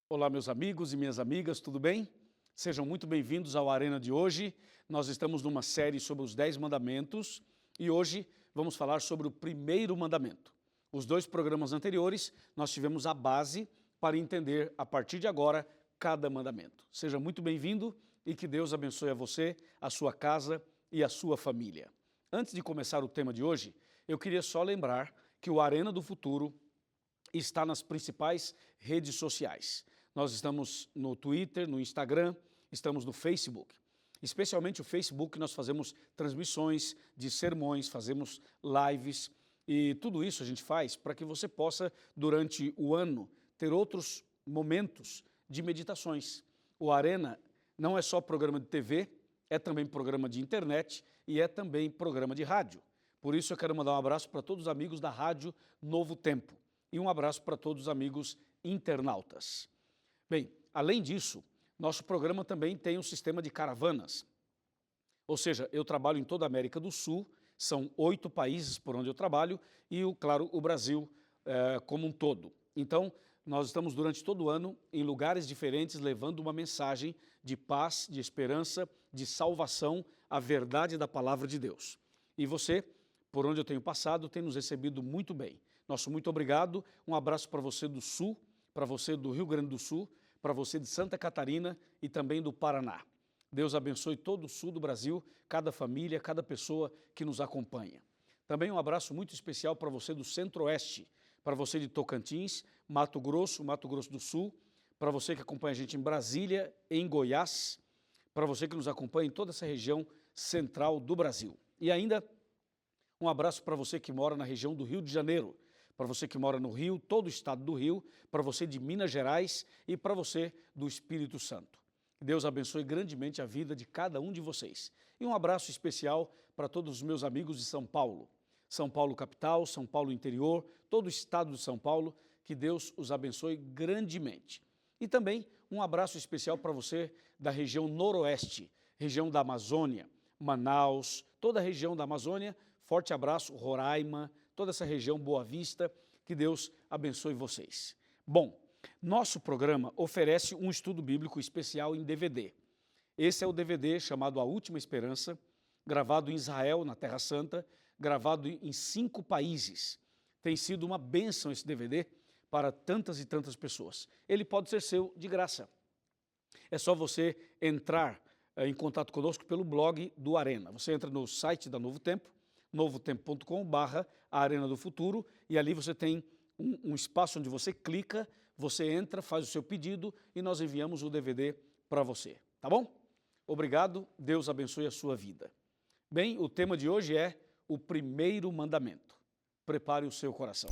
Olá, meus amigos e minhas amigas, tudo bem? Sejam muito bem-vindos ao Arena de hoje. Nós estamos numa série sobre os 10 mandamentos e hoje vamos falar sobre o primeiro mandamento. Os dois programas anteriores nós tivemos a base para entender, a partir de agora, cada mandamento. Seja muito bem-vindo e que Deus abençoe a você, a sua casa e a sua família. Antes de começar o tema de hoje, eu queria só lembrar que o Arena do Futuro está nas principais redes sociais. Nós estamos no Twitter, no Instagram, estamos no Facebook. Especialmente o Facebook, nós fazemos transmissões de sermões, fazemos lives e tudo isso a gente faz para que você possa, durante o ano, ter outros momentos de meditações. O Arena não é só programa de TV, é também programa de internet e é também programa de rádio. Por isso eu quero mandar um abraço para todos os amigos da Rádio Novo Tempo e um abraço para todos os amigos internautas. Bem, além disso, nosso programa também tem um sistema de caravanas. Ou seja, eu trabalho em toda a América do Sul, são 8 países por onde eu trabalho e, claro, o Brasil como um todo. Então, nós estamos durante todo o ano em lugares diferentes levando uma mensagem de paz, de esperança, de salvação, a verdade da palavra de Deus. E você, por onde eu tenho passado, tem nos recebido muito bem. Nosso muito obrigado, um abraço para você do Sul, para você do Rio Grande do Sul, para você de Santa Catarina e também do Paraná. Deus abençoe todo o sul do Brasil, cada família, cada pessoa que nos acompanha. Também um abraço muito especial para você do Centro-Oeste, para você de Tocantins, Mato Grosso do Sul, para você que acompanha a gente em Brasília, em Goiás, para você que nos acompanha em toda essa região central do Brasil. E ainda um abraço para você que mora na região do Rio de Janeiro, para você que mora no Rio, todo o estado do Rio, para você de Minas Gerais e para você do Espírito Santo. Deus abençoe grandemente a vida de cada um de vocês. E um abraço especial para todos os meus amigos de São Paulo. São Paulo capital, São Paulo interior, todo o estado de São Paulo, que Deus os abençoe grandemente. E também um abraço especial para você da região noroeste, região da Amazônia, Manaus, toda a região da Amazônia, forte abraço, Roraima, toda essa região Boa Vista, que Deus abençoe vocês. Bom, nosso programa oferece um estudo bíblico especial em DVD. Esse é o DVD chamado A Última Esperança, gravado em Israel, na Terra Santa, gravado em 5 países. Tem sido uma bênção esse DVD para tantas e tantas pessoas. Ele pode ser seu de graça. É só você entrar em contato conosco pelo blog do Arena. Você entra no site da Novo Tempo, novotempo.com/Arena do Futuro, e ali você tem um espaço onde você clica, você entra, faz o seu pedido e nós enviamos o DVD para você, tá bom? Obrigado, Deus abençoe a sua vida. Bem, o tema de hoje é o primeiro mandamento. Prepare o seu coração.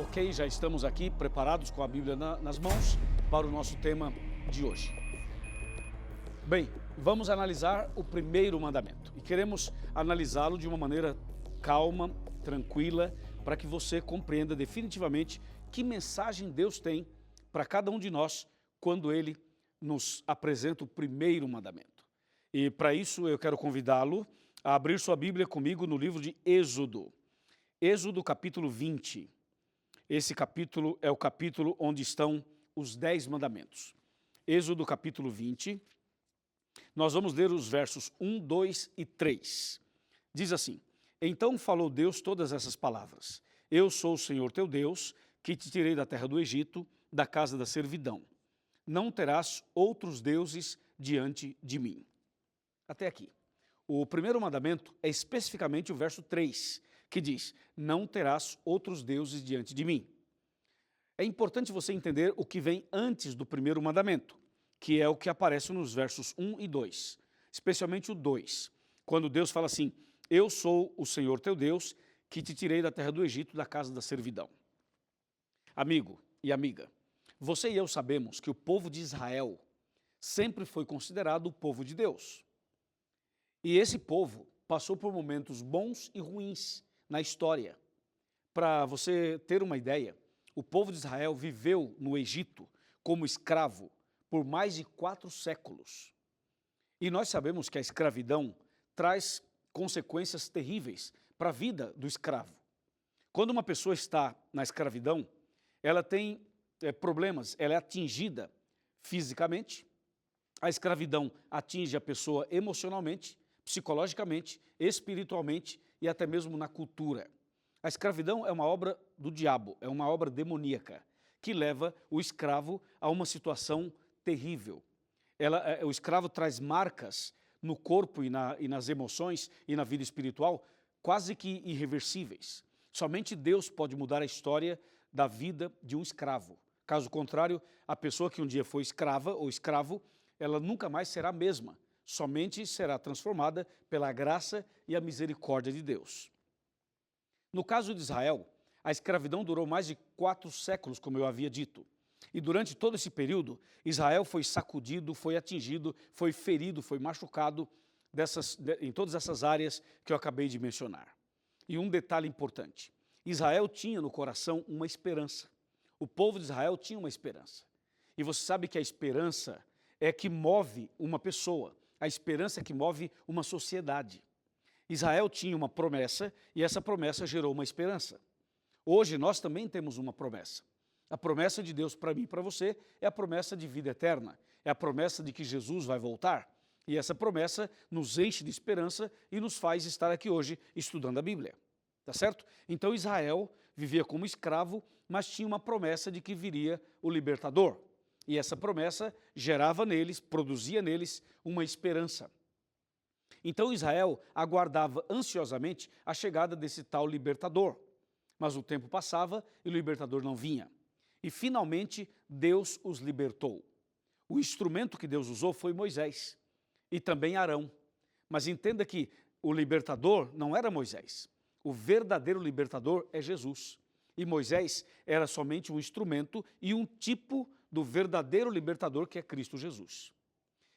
Ok, já estamos aqui preparados com a Bíblia nas mãos para o nosso tema de hoje. Bem, vamos analisar o primeiro mandamento e queremos analisá-lo de uma maneira calma, tranquila, para que você compreenda definitivamente que mensagem Deus tem para cada um de nós quando Ele nos apresenta o primeiro mandamento. E para isso eu quero convidá-lo a abrir sua Bíblia comigo no livro de Êxodo. Êxodo capítulo 20. Esse capítulo é o capítulo onde estão os 10 mandamentos. Êxodo capítulo 20, nós vamos ler os versos 1, 2 e 3. Diz assim: Então falou Deus todas essas palavras. Eu sou o Senhor teu Deus, que te tirei da terra do Egito, da casa da servidão. Não terás outros deuses diante de mim. Até aqui. O primeiro mandamento é especificamente o verso 3, que diz: não terás outros deuses diante de mim. É importante você entender o que vem antes do primeiro mandamento, que é o que aparece nos versos 1 e 2, especialmente o 2, quando Deus fala assim: eu sou o Senhor teu Deus, que te tirei da terra do Egito, da casa da servidão. Amigo e amiga, você e eu sabemos que o povo de Israel sempre foi considerado o povo de Deus. E esse povo passou por momentos bons e ruins na história. Para você ter uma ideia, o povo de Israel viveu no Egito como escravo por mais de 4 séculos. E nós sabemos que a escravidão traz consequências terríveis para a vida do escravo. Quando uma pessoa está na escravidão, ela tem problemas, ela é atingida fisicamente, a escravidão atinge a pessoa emocionalmente, psicologicamente, espiritualmente e até mesmo na cultura. A escravidão é uma obra do diabo, é uma obra demoníaca, que leva o escravo a uma situação terrível. O escravo traz marcas no corpo e nas emoções e na vida espiritual quase que irreversíveis. Somente Deus pode mudar a história da vida de um escravo. Caso contrário, a pessoa que um dia foi escrava ou escravo, ela nunca mais será a mesma, somente será transformada pela graça e a misericórdia de Deus. No caso de Israel, a escravidão durou mais de 4 séculos, como eu havia dito. E durante todo esse período, Israel foi sacudido, foi atingido, foi ferido, foi machucado em todas essas áreas que eu acabei de mencionar. E um detalhe importante, Israel tinha no coração uma esperança. O povo de Israel tinha uma esperança. E você sabe que a esperança é que move uma pessoa, a esperança é que move uma sociedade. Israel tinha uma promessa e essa promessa gerou uma esperança. Hoje nós também temos uma promessa. A promessa de Deus para mim e para você é a promessa de vida eterna, é a promessa de que Jesus vai voltar. E essa promessa nos enche de esperança e nos faz estar aqui hoje estudando a Bíblia. Tá certo? Então Israel vivia como escravo, mas tinha uma promessa de que viria o libertador. E essa promessa gerava neles, produzia neles uma esperança. Então Israel aguardava ansiosamente a chegada desse tal libertador. Mas o tempo passava e o libertador não vinha. E finalmente Deus os libertou. O instrumento que Deus usou foi Moisés e também Arão. Mas entenda que o libertador não era Moisés. O verdadeiro libertador é Jesus. E Moisés era somente um instrumento e um tipo do verdadeiro libertador que é Cristo Jesus.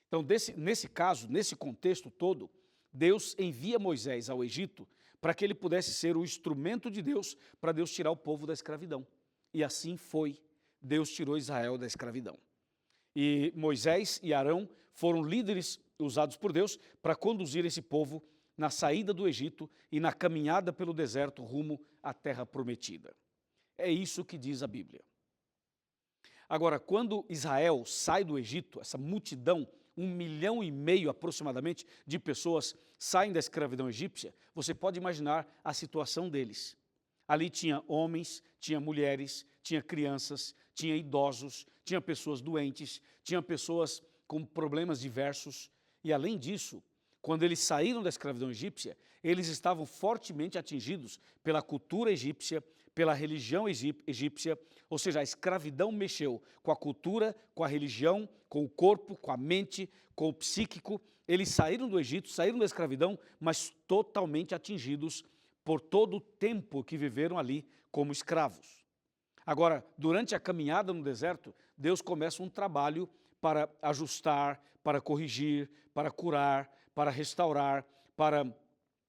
Então, nesse caso, nesse contexto todo, Deus envia Moisés ao Egito para que ele pudesse ser o instrumento de Deus para Deus tirar o povo da escravidão. E assim foi. Deus tirou Israel da escravidão. E Moisés e Arão foram líderes usados por Deus para conduzir esse povo na saída do Egito e na caminhada pelo deserto rumo à terra prometida. É isso que diz a Bíblia. Agora, quando Israel sai do Egito, essa multidão, 1,5 milhão aproximadamente de pessoas saem da escravidão egípcia, você pode imaginar a situação deles. Ali tinha homens, tinha mulheres, tinha crianças, tinha idosos, tinha pessoas doentes, tinha pessoas com problemas diversos. E além disso, quando eles saíram da escravidão egípcia, eles estavam fortemente atingidos pela cultura egípcia, pela religião egípcia, ou seja, a escravidão mexeu com a cultura, com a religião, com o corpo, com a mente, com o psíquico. Eles saíram do Egito, saíram da escravidão, mas totalmente atingidos por todo o tempo que viveram ali como escravos. Agora, durante a caminhada no deserto, Deus começa um trabalho para ajustar, para corrigir, para curar, para restaurar, para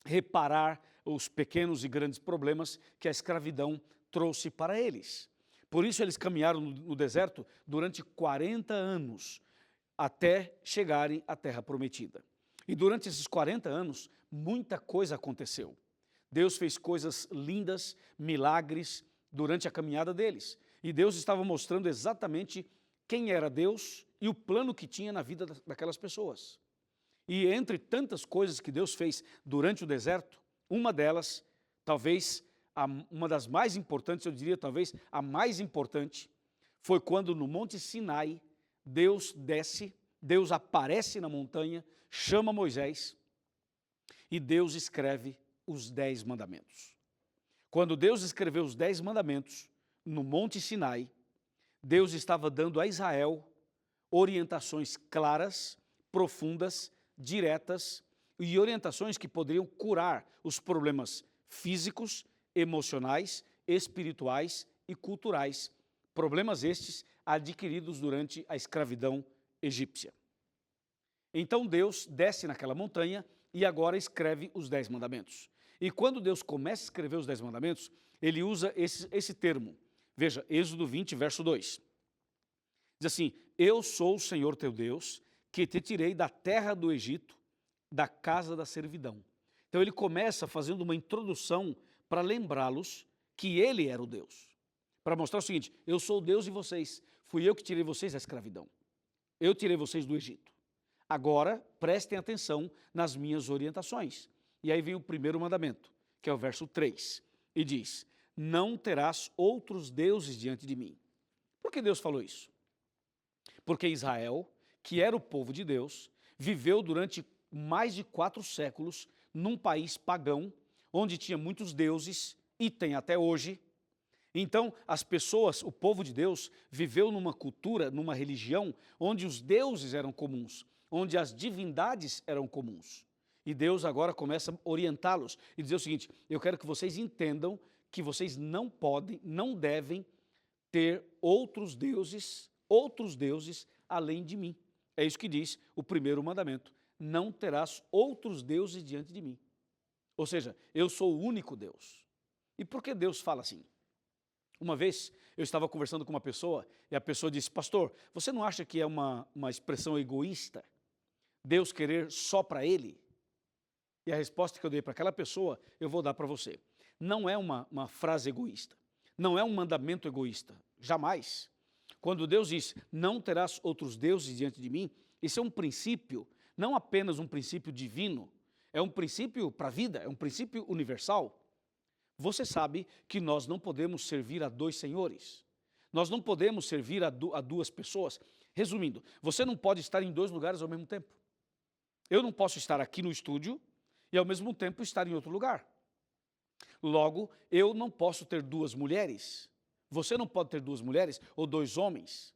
reparar os pequenos e grandes problemas que a escravidão trouxe para eles. Por isso eles caminharam no deserto durante 40 anos, até chegarem à terra prometida. E durante esses 40 anos, muita coisa aconteceu. Deus fez coisas lindas, milagres, durante a caminhada deles. E Deus estava mostrando exatamente quem era Deus e o plano que tinha na vida daquelas pessoas. E entre tantas coisas que Deus fez durante o deserto, uma delas, talvez uma das mais importantes, eu diria talvez a mais importante, foi quando no Monte Sinai, Deus desce, Deus aparece na montanha, chama Moisés e Deus escreve os 10 mandamentos. Quando Deus escreveu os 10 mandamentos no Monte Sinai, Deus estava dando a Israel orientações claras, profundas, diretas e orientações que poderiam curar os problemas físicos, emocionais, espirituais e culturais, problemas estes adquiridos durante a escravidão egípcia. Então Deus desce naquela montanha e agora escreve os 10 mandamentos. E quando Deus começa a escrever os 10 mandamentos, ele usa esse termo, Veja, Êxodo 20, verso 2. Diz assim: eu sou o Senhor teu Deus, que te tirei da terra do Egito, da casa da servidão. Então ele começa fazendo uma introdução para lembrá-los que ele era o Deus. Para mostrar o seguinte: eu sou o Deus de vocês, fui eu que tirei vocês da escravidão. Eu tirei vocês do Egito. Agora, prestem atenção nas minhas orientações. E aí vem o primeiro mandamento, que é o verso 3, e diz: não terás outros deuses diante de mim. Por que Deus falou isso? Porque Israel, que era o povo de Deus, viveu durante mais de 4 séculos num país pagão, onde tinha muitos deuses, e tem até hoje. Então, as pessoas, o povo de Deus, viveu numa cultura, numa religião, onde os deuses eram comuns, onde as divindades eram comuns. E Deus agora começa a orientá-los e dizer o seguinte: eu quero que vocês entendam que vocês não podem, não devem ter outros deuses além de mim. É isso que diz o primeiro mandamento: não terás outros deuses diante de mim. Ou seja, eu sou o único Deus. E por que Deus fala assim? Uma vez eu estava conversando com uma pessoa e a pessoa disse: pastor, você não acha que é uma expressão egoísta Deus querer só para ele? E a resposta que eu dei para aquela pessoa, eu vou dar para você. Não é uma frase egoísta, não é um mandamento egoísta, jamais. Quando Deus diz: não terás outros deuses diante de mim, isso é um princípio, não apenas um princípio divino, é um princípio para a vida, é um princípio universal. Você sabe que nós não podemos servir a 2 senhores. Nós não podemos servir a 2 pessoas. Resumindo, você não pode estar em 2 lugares ao mesmo tempo. Eu não posso estar aqui no estúdio e ao mesmo tempo estar em outro lugar. Logo, eu não posso ter 2 mulheres. Você não pode ter 2 mulheres ou 2 homens.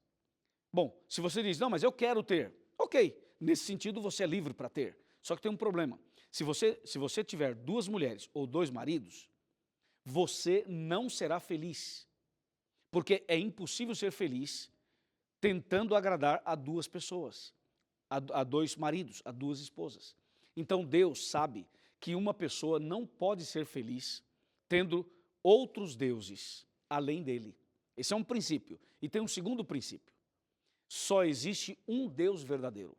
Bom, se você diz: não, mas eu quero ter. Ok, nesse sentido você é livre para ter. Só que tem um problema. Se você tiver 2 mulheres ou 2 maridos, você não será feliz, porque é impossível ser feliz tentando agradar a 2 pessoas, a 2 maridos, a 2 esposas. Então Deus sabe que uma pessoa não pode ser feliz tendo outros deuses além dele. Esse é um princípio. E tem um segundo princípio: só existe um Deus verdadeiro,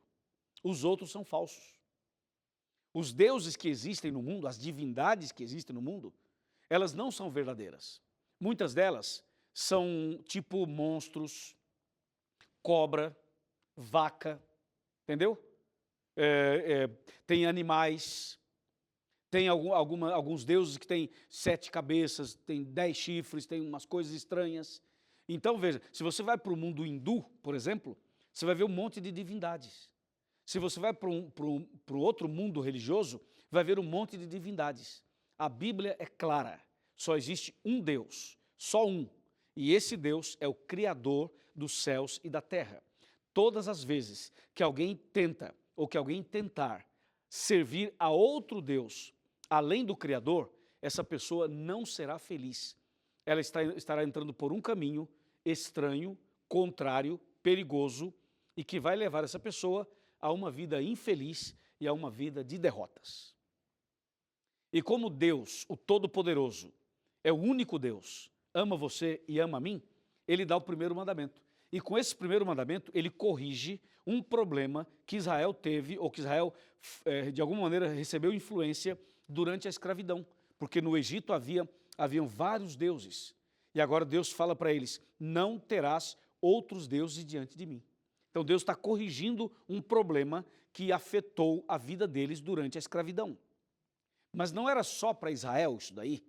os outros são falsos. Os deuses que existem no mundo, as divindades que existem no mundo, elas não são verdadeiras. Muitas delas são tipo monstros, cobra, vaca, entendeu? Tem animais, tem alguns deuses que têm 7 cabeças, tem 10 chifres, tem umas coisas estranhas. Então veja, se você vai para o mundo hindu, por exemplo, você vai ver um monte de divindades. Se você vai para o outro mundo religioso, vai ver um monte de divindades. A Bíblia é clara, só existe um Deus, só um, e esse Deus é o Criador dos céus e da terra. Todas as vezes que alguém tenta, ou que alguém tentar, servir a outro Deus, além do Criador, essa pessoa não será feliz. Ela estará entrando por um caminho estranho, contrário, perigoso, e que vai levar essa pessoa a uma vida infeliz e a uma vida de derrotas. E como Deus, o Todo-Poderoso, é o único Deus, ama você e ama a mim, ele dá o primeiro mandamento. E com esse primeiro mandamento, ele corrige um problema que Israel teve, ou que Israel, de alguma maneira, recebeu influência durante a escravidão. Porque no Egito haviam vários deuses. E agora Deus fala para eles: não terás outros deuses diante de mim. Então Deus está corrigindo um problema que afetou a vida deles durante a escravidão. Mas não era só para Israel isso daí.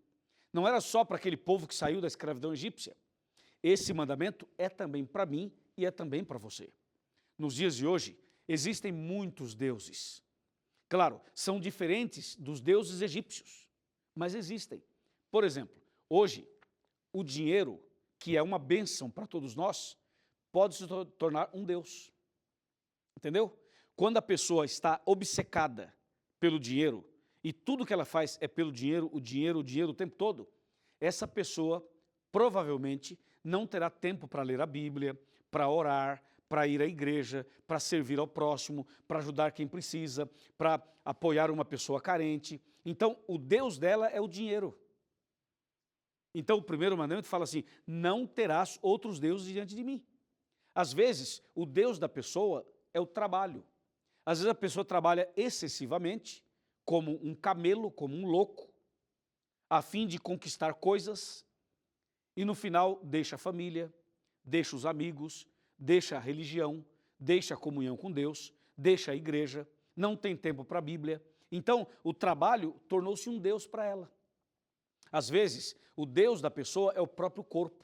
Não era só para aquele povo que saiu da escravidão egípcia. Esse mandamento é também para mim e é também para você. Nos dias de hoje, existem muitos deuses. Claro, são diferentes dos deuses egípcios, mas existem. Por exemplo, hoje, o dinheiro, que é uma bênção para todos nós, pode se tornar um deus. Entendeu? Quando a pessoa está obcecada pelo dinheiro, e tudo que ela faz é pelo dinheiro, o dinheiro o tempo todo, essa pessoa provavelmente não terá tempo para ler a Bíblia, para orar, para ir à igreja, para servir ao próximo, para ajudar quem precisa, para apoiar uma pessoa carente. Então, o Deus dela é o dinheiro. Então o primeiro mandamento fala assim, não terás outros deuses diante de mim. Às vezes, o Deus da pessoa é o trabalho. Às vezes a pessoa trabalha excessivamente, como um camelo, como um louco, a fim de conquistar coisas, e no final deixa a família, deixa os amigos, deixa a religião, deixa a comunhão com Deus, deixa a igreja, não tem tempo para a Bíblia. Então, o trabalho tornou-se um Deus para ela. Às vezes, o Deus da pessoa é o próprio corpo.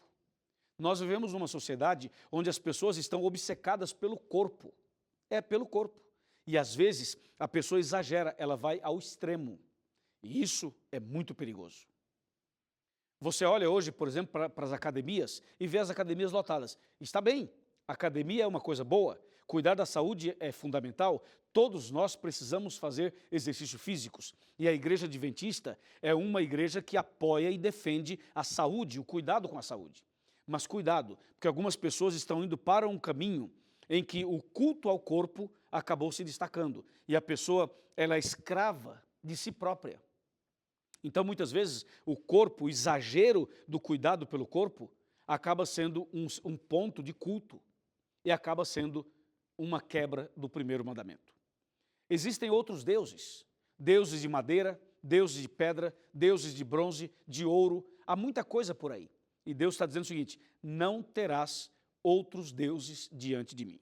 Nós vivemos numa sociedade onde as pessoas estão obcecadas pelo corpo. É pelo corpo. E às vezes, a pessoa exagera, ela vai ao extremo. E isso é muito perigoso. Você olha hoje, por exemplo, para as academias e vê as academias lotadas. Está bem, academia é uma coisa boa, cuidar da saúde é fundamental, todos nós precisamos fazer exercícios físicos. E a igreja adventista é uma igreja que apoia e defende a saúde, o cuidado com a saúde. Mas cuidado, porque algumas pessoas estão indo para um caminho em que o culto ao corpo acabou se destacando. E a pessoa, ela é escrava de si própria. Então, muitas vezes, o corpo, o exagero do cuidado pelo corpo, acaba sendo um ponto de culto e acaba sendo uma quebra do primeiro mandamento. Existem outros deuses, deuses de madeira, deuses de pedra, deuses de bronze, de ouro, há muita coisa por aí. E Deus está dizendo o seguinte, não terás outros deuses diante de mim.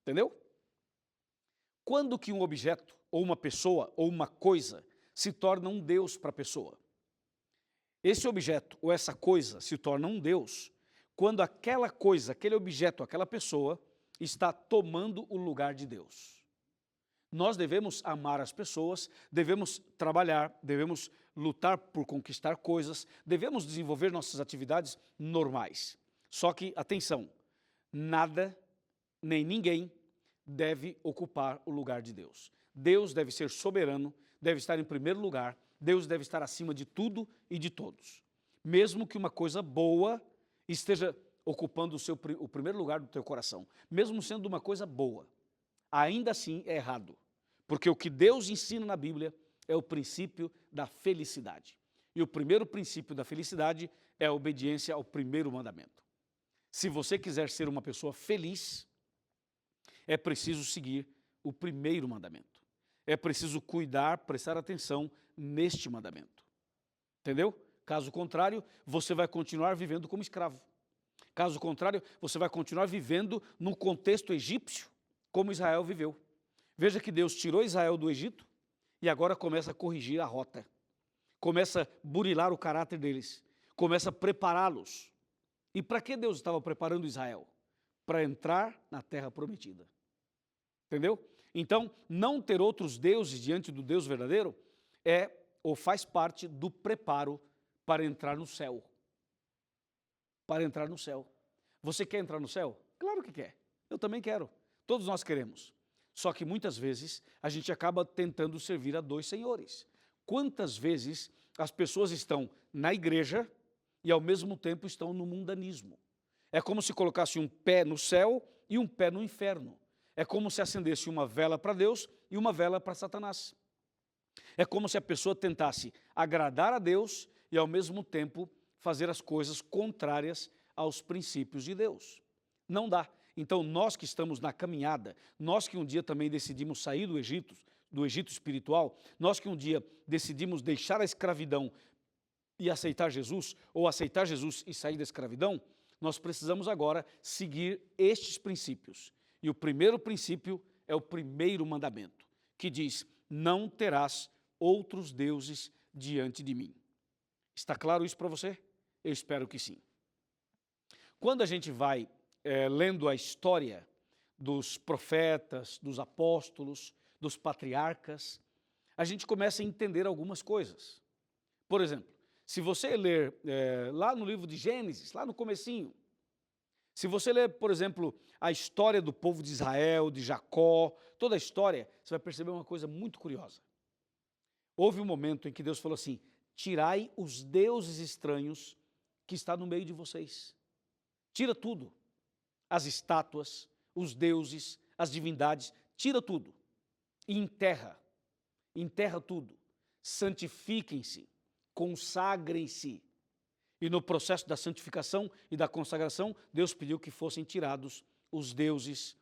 Entendeu? Quando que um objeto, ou uma pessoa, ou uma coisa, se torna um Deus para a pessoa? Esse objeto ou essa coisa se torna um Deus quando aquela coisa, aquele objeto, aquela pessoa está tomando o lugar de Deus. Nós devemos amar as pessoas, devemos trabalhar, devemos lutar por conquistar coisas, devemos desenvolver nossas atividades normais. Só que, atenção, nada nem ninguém deve ocupar o lugar de Deus. Deus deve ser soberano, deve estar em primeiro lugar, Deus deve estar acima de tudo e de todos. Mesmo que uma coisa boa esteja ocupando o primeiro lugar do teu coração, mesmo sendo uma coisa boa, ainda assim é errado. Porque o que Deus ensina na Bíblia é o princípio da felicidade. E o primeiro princípio da felicidade é a obediência ao primeiro mandamento. Se você quiser ser uma pessoa feliz, é preciso seguir o primeiro mandamento. É preciso cuidar, prestar atenção neste mandamento. Entendeu? Caso contrário, você vai continuar vivendo como escravo. Caso contrário, você vai continuar vivendo no contexto egípcio, como Israel viveu. Veja que Deus tirou Israel do Egito e agora começa a corrigir a rota. Começa a burilar o caráter deles. Começa a prepará-los. E para que Deus estava preparando Israel? Para entrar na terra prometida. Entendeu? Então, não ter outros deuses diante do Deus verdadeiro é ou faz parte do preparo para entrar no céu. Para entrar no céu. Você quer entrar no céu? Claro que quer. Eu também quero. Todos nós queremos. Só que muitas vezes a gente acaba tentando servir a dois senhores. Quantas vezes as pessoas estão na igreja e ao mesmo tempo estão no mundanismo? É como se colocasse um pé no céu e um pé no inferno. É como se acendesse uma vela para Deus e uma vela para Satanás. É como se a pessoa tentasse agradar a Deus e ao mesmo tempo fazer as coisas contrárias aos princípios de Deus. Não dá. Então nós que estamos na caminhada, nós que um dia também decidimos sair do Egito espiritual, nós que um dia decidimos deixar a escravidão e aceitar Jesus, ou aceitar Jesus e sair da escravidão, nós precisamos agora seguir estes princípios. E o primeiro princípio é o primeiro mandamento, que diz, não terás outros deuses diante de mim. Está claro isso para você? Eu espero que sim. Quando a gente vai lendo a história dos profetas, dos apóstolos, dos patriarcas, a gente começa a entender algumas coisas. Por exemplo, se você ler lá no livro de Gênesis, lá no comecinho, se você ler, por exemplo, a história do povo de Israel, de Jacó, toda a história, você vai perceber uma coisa muito curiosa. Houve um momento em que Deus falou assim, tirai os deuses estranhos que está no meio de vocês. Tira tudo. As estátuas, os deuses, as divindades, tira tudo. E enterra tudo. Santifiquem-se, consagrem-se. E no processo da santificação e da consagração, Deus pediu que fossem tirados os deuses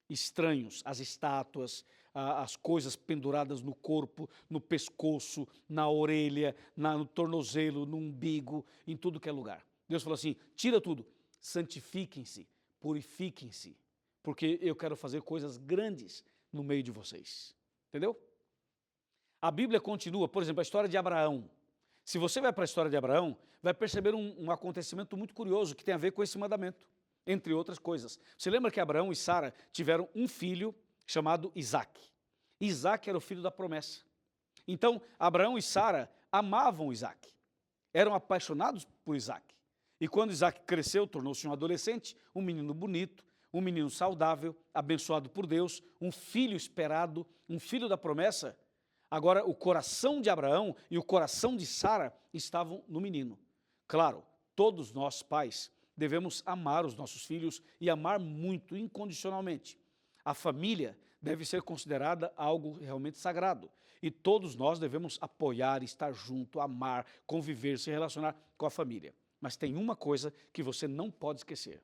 estranhos, as estátuas, as coisas penduradas no corpo, no pescoço, na orelha, no tornozelo, no umbigo, em tudo que é lugar. Deus falou assim, tira tudo, santifiquem-se, purifiquem-se, porque eu quero fazer coisas grandes no meio de vocês. Entendeu? A Bíblia continua, por exemplo, a história de Abraão. Se você vai para a história de Abraão, vai perceber um acontecimento muito curioso que tem a ver com esse mandamento, entre outras coisas. Você lembra que Abraão e Sara tiveram um filho chamado Isaque. Isaque era o filho da promessa. Então, Abraão e Sara amavam Isaque, eram apaixonados por Isaque. E quando Isaque cresceu, tornou-se um adolescente, um menino bonito, um menino saudável, abençoado por Deus, um filho esperado, um filho da promessa. Agora, o coração de Abraão e o coração de Sara estavam no menino. Claro, todos nós, pais, devemos amar os nossos filhos e amar muito, incondicionalmente. A família deve ser considerada algo realmente sagrado. E todos nós devemos apoiar, estar junto, amar, conviver, se relacionar com a família. Mas tem uma coisa que você não pode esquecer.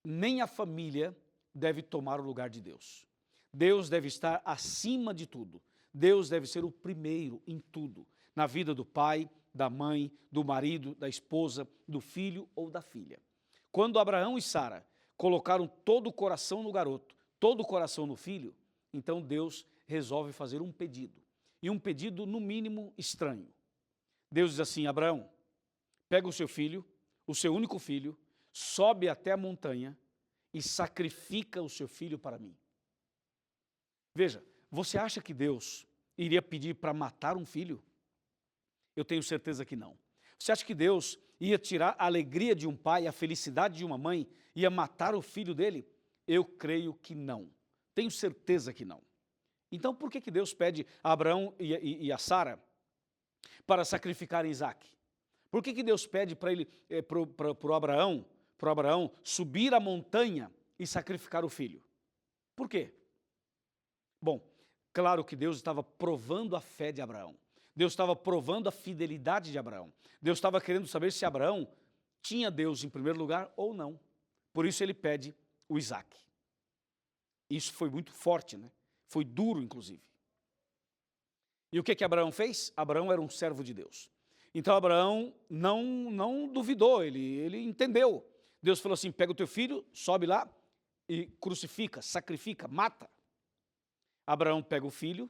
Nem a família deve tomar o lugar de Deus. Deus deve estar acima de tudo. Deus deve ser o primeiro em tudo, na vida do pai, da mãe, do marido, da esposa, do filho ou da filha. Quando Abraão e Sara colocaram todo o coração no garoto, todo o coração no filho, então Deus resolve fazer um pedido. E um pedido, no mínimo, estranho. Deus diz assim, Abraão, pega o seu filho, o seu único filho, sobe até a montanha e sacrifica o seu filho para mim. Veja, você acha que Deus iria pedir para matar um filho? Eu tenho certeza que não. Você acha que Deus ia tirar a alegria de um pai, a felicidade de uma mãe, ia matar o filho dele? Eu creio que não. Tenho certeza que não. Então por que Deus pede a Abraão e a Sara para sacrificarem Isaque? Por que Deus pede para ele, para Abraão subir a montanha e sacrificar o filho? Por quê? Bom, claro que Deus estava provando a fé de Abraão. Deus estava provando a fidelidade de Abraão. Deus estava querendo saber se Abraão tinha Deus em primeiro lugar ou não. Por isso ele pede o Isaque. Isso foi muito forte, né? Foi duro, inclusive. E o que Abraão fez? Abraão era um servo de Deus. Então Abraão não duvidou, ele entendeu. Deus falou assim, pega o teu filho, sobe lá e crucifica, sacrifica, mata. Abraão pega o filho,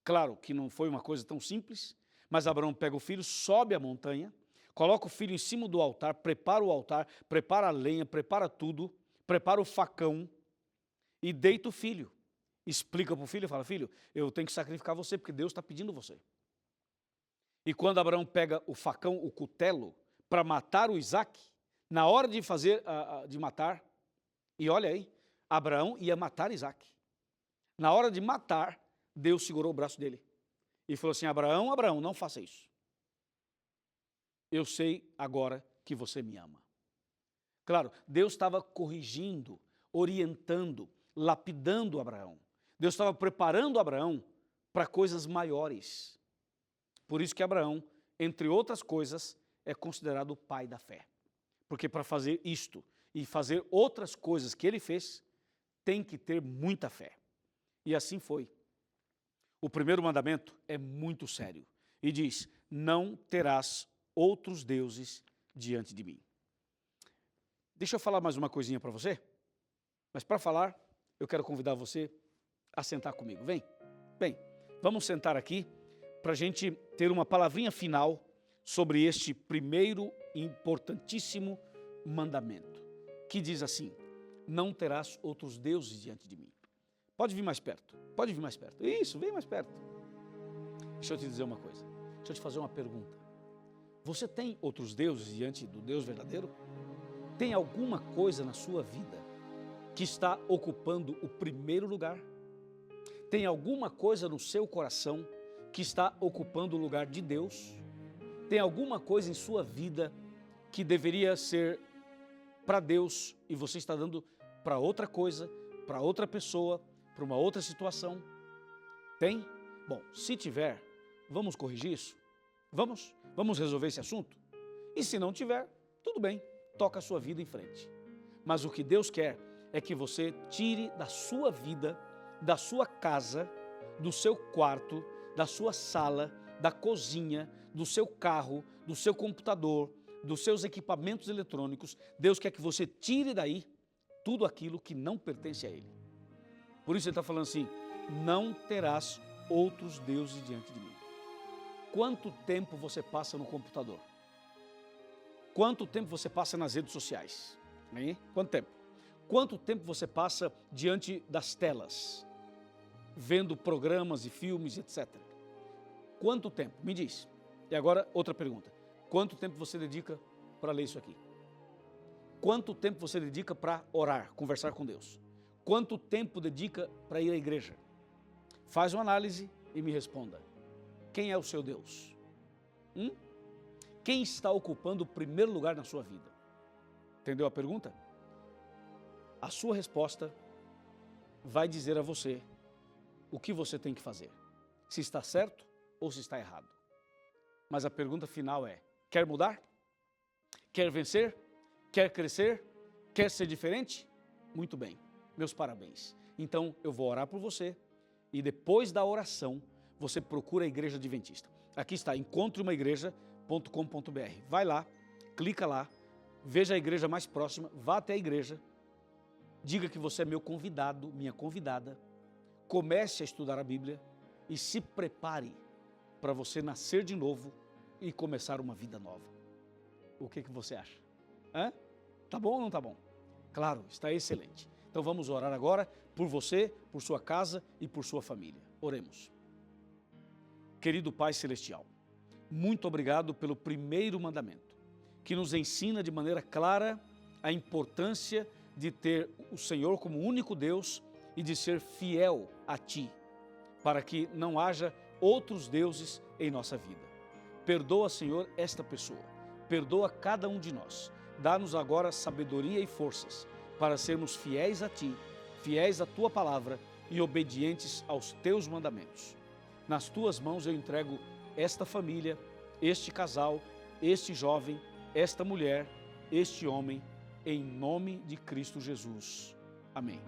claro que não foi uma coisa tão simples, mas Abraão pega o filho, sobe a montanha, coloca o filho em cima do altar, prepara a lenha, prepara tudo, prepara o facão e deita o filho. Explica para o filho e fala, filho, eu tenho que sacrificar você porque Deus está pedindo você. E quando Abraão pega o facão, o cutelo, para matar o Isaque, na hora de de matar, e olha aí, Abraão ia matar Isaque. Na hora de matar, Deus segurou o braço dele e falou assim, Abraão, Abraão, não faça isso. Eu sei agora que você me ama. Claro, Deus estava corrigindo, orientando, lapidando Abraão. Deus estava preparando Abraão para coisas maiores. Por isso que Abraão, entre outras coisas, é considerado o pai da fé. Porque para fazer isto e fazer outras coisas que ele fez, tem que ter muita fé. E assim foi. O primeiro mandamento é muito sério e diz, não terás outros deuses diante de mim. Deixa eu falar mais uma coisinha para você, mas para falar, eu quero convidar você a sentar comigo. Vem, vamos sentar aqui para a gente ter uma palavrinha final sobre este primeiro importantíssimo mandamento, que diz assim, não terás outros deuses diante de mim. Pode vir mais perto, pode vir mais perto. Isso, vem mais perto. Deixa eu te dizer uma coisa, deixa eu te fazer uma pergunta. Você tem outros deuses diante do Deus verdadeiro? Tem alguma coisa na sua vida que está ocupando o primeiro lugar? Tem alguma coisa no seu coração que está ocupando o lugar de Deus? Tem alguma coisa em sua vida que deveria ser para Deus e você está dando para outra coisa, para outra pessoa, para uma outra situação? Tem? Bom, se tiver, vamos corrigir isso? Vamos resolver esse assunto? E se não tiver, tudo bem, toca a sua vida em frente. Mas o que Deus quer é que você tire da sua vida, da sua casa, do seu quarto, da sua sala, da cozinha, do seu carro, do seu computador, dos seus equipamentos eletrônicos. Deus quer que você tire daí tudo aquilo que não pertence a Ele. Por isso Ele está falando assim, não terás outros deuses diante de mim. Quanto tempo você passa no computador? Quanto tempo você passa nas redes sociais? Hein? Quanto tempo? Quanto tempo você passa diante das telas, vendo programas e filmes, etc. Quanto tempo? Me diz. E agora, outra pergunta. Quanto tempo você dedica para ler isso aqui? Quanto tempo você dedica para orar, conversar com Deus? Quanto tempo dedica para ir à igreja? Faz uma análise e me responda. Quem é o seu Deus? Quem está ocupando o primeiro lugar na sua vida? Entendeu a pergunta? A sua resposta vai dizer a você o que você tem que fazer. Se está certo ou se está errado. Mas a pergunta final é, quer mudar? Quer vencer? Quer crescer? Quer ser diferente? Muito bem, meus parabéns. Então eu vou orar por você e depois da oração você procura a Igreja Adventista. Aqui está, encontreumaigreja.com.br. Vai lá, clica lá, veja a igreja mais próxima, vá até a igreja, diga que você é meu convidado, minha convidada, comece a estudar a Bíblia e se prepare para você nascer de novo e começar uma vida nova. O que você acha? Tá bom ou não tá bom? Claro, está excelente. Então vamos orar agora por você, por sua casa e por sua família. Oremos. Querido Pai Celestial, muito obrigado pelo primeiro mandamento, que nos ensina de maneira clara a importância de ter o Senhor como único Deus e de ser fiel a Ti, para que não haja outros deuses em nossa vida. Perdoa, Senhor, esta pessoa, perdoa cada um de nós. Dá-nos agora sabedoria e forças para sermos fiéis a Ti, fiéis à Tua palavra e obedientes aos Teus mandamentos. Nas Tuas mãos eu entrego esta família, este casal, este jovem, esta mulher, este homem, em nome de Cristo Jesus. Amém.